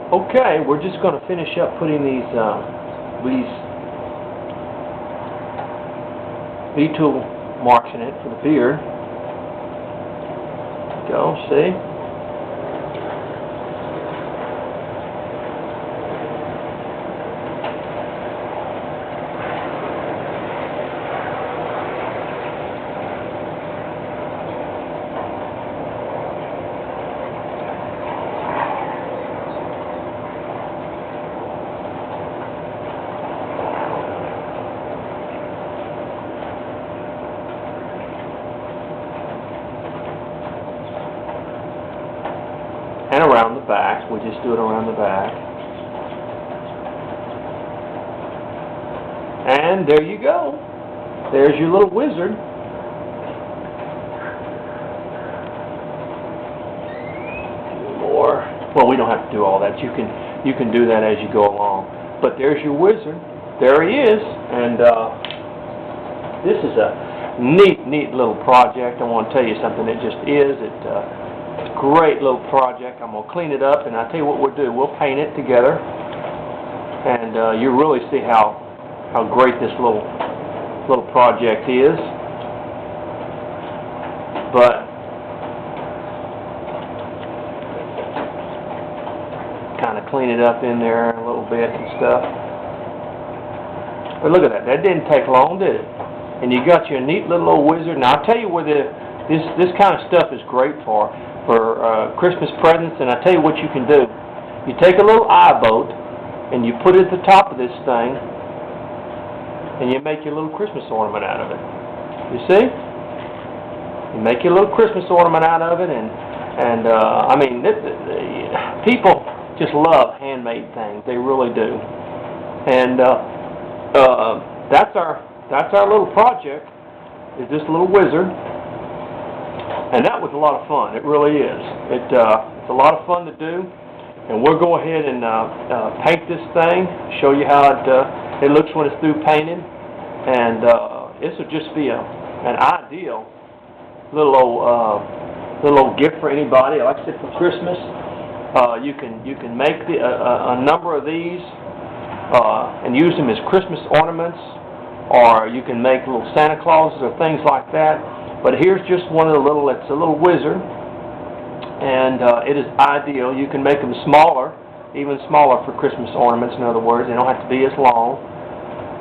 Okay, we're just going to finish up putting these V-tool marks in it for the beard. Go, see? And around the back. We just do it around the back. And there you go. There's your little wizard. More. Well, we don't have to do all that. You can do that as you go along. But there's your wizard. There he is. And this is a neat little project. I want to tell you something. It just is. It's a great little project. I'm going to clean it up, and I'll tell you what we'll do. We'll paint it together, and you really see how great this little project is. But kind of clean it up in there a little bit and stuff. But look at that. That didn't take long, did it? And you got your neat little old wizard. Now I'll tell you where this kind of stuff is great for Christmas presents, and I tell you what you can do. You take a little eye boat and you put it at the top of this thing, and you make your little Christmas ornament out of it. You see? You make your little Christmas ornament out of it, and I mean, people just love handmade things. They really do. And that's our little project. Is this little wizard. And that was a lot of fun. It really is. It's a lot of fun to do. And we'll go ahead and paint this thing, show you how it looks when it's through painted. And this will just be an ideal little old gift for anybody. Like I said, for Christmas, you can make a number of these and use them as Christmas ornaments, or you can make little Santa Clauses or things like that. But here's just one of the little, it's a little wizard, and it is ideal. You can make them smaller, even smaller for Christmas ornaments, in other words. They don't have to be as long.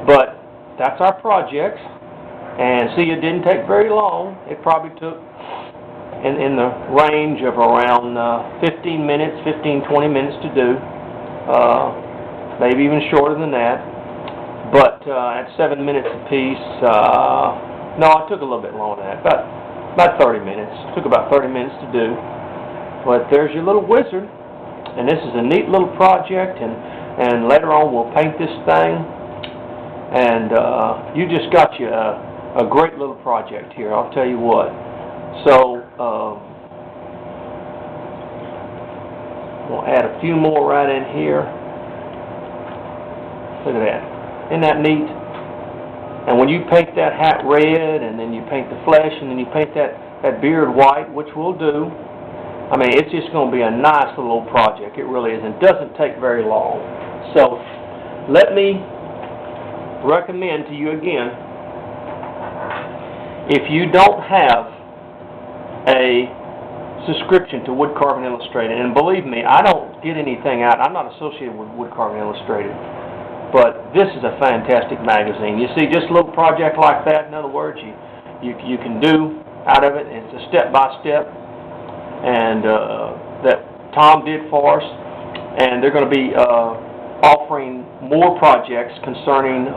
But that's our project. And see, it didn't take very long. It probably took in the range of around 15 minutes, 15, 20 minutes to do. Maybe even shorter than that. But at 7 minutes apiece, no, it took a little bit longer than that, about 30 minutes. It took about 30 minutes to do. But there's your little wizard, and this is a neat little project, and later on we'll paint this thing, and you just got you a great little project here, I'll tell you what. So, we'll add a few more right in here. Look at that. Isn't that neat? And when you paint that hat red, and then you paint the flesh, and then you paint that beard white, which we'll do, I mean, it's just going to be a nice little project. It really is. And it doesn't take very long. So, let me recommend to you again, if you don't have a subscription to Wood Carving Illustrated, and believe me, I don't get anything out. I'm not associated with Wood Carving Illustrated. But this is a fantastic magazine. You see, just a little project like that, in other words, you can do out of it. It's a step-by-step, and that Tom did for us. And they're going to be offering more projects concerning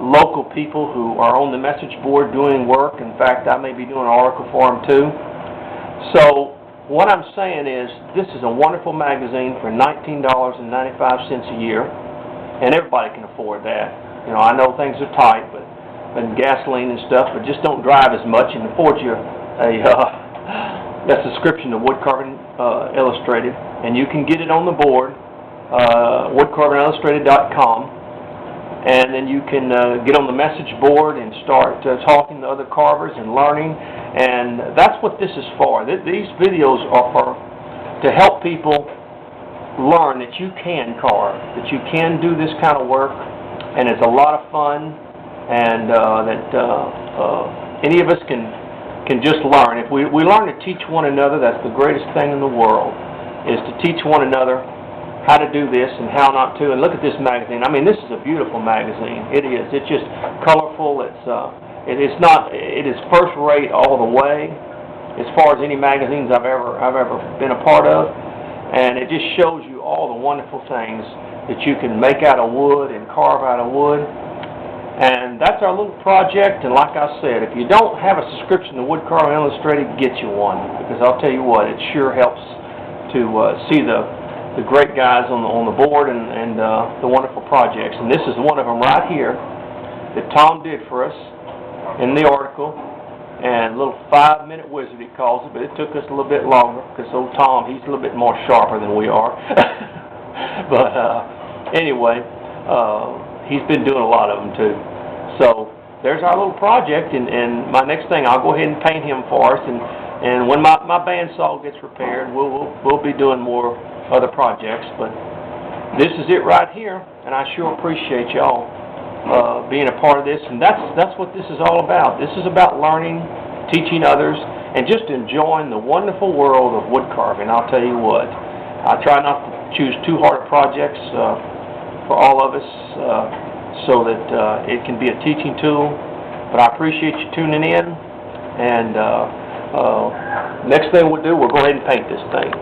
local people who are on the message board doing work. In fact, I may be doing an article for them too. So what I'm saying is, this is a wonderful magazine for $19.95 a year. And everybody can afford that. You know, I know things are tight, but and gasoline and stuff, but just don't drive as much and afford you a subscription to Wood Carving Illustrated. And you can get it on the board, woodcarvingillustrated.com, and then you can get on the message board and start talking to other carvers and learning. And that's what this is for. These videos are to help people learn that you can carve, that you can do this kind of work, and it's a lot of fun, and any of us can just learn. If we learn to teach one another, that's the greatest thing in the world, is to teach one another how to do this and how not to. And look at this magazine. I mean, this is a beautiful magazine. It is. It's just colorful. It is first rate all the way, as far as any magazines I've ever been a part of. And it just shows you all the wonderful things that you can make out of wood and carve out of wood. And that's our little project. And like I said, if you don't have a subscription to Wood Carving Illustrated, get you one, because I'll tell you what, it sure helps to see the great guys on the board and the wonderful projects. And this is one of them right here that Tom did for us in the article. And a little 5-minute wizard, he calls it, but it took us a little bit longer because old Tom, he's a little bit more sharper than we are. But anyway, he's been doing a lot of them too. So there's our little project, and my next thing, I'll go ahead and paint him for us, and when my bandsaw gets repaired, we'll be doing more other projects. But this is it right here, and I sure appreciate y'all being a part of this. And that's what this is all about. This is about learning, teaching others, and just enjoying the wonderful world of wood carving. I'll tell you what, I try not to choose too hard of projects for all of us, so that it can be a teaching tool. But I appreciate you tuning in, and next thing we'll do, we'll go ahead and paint this thing.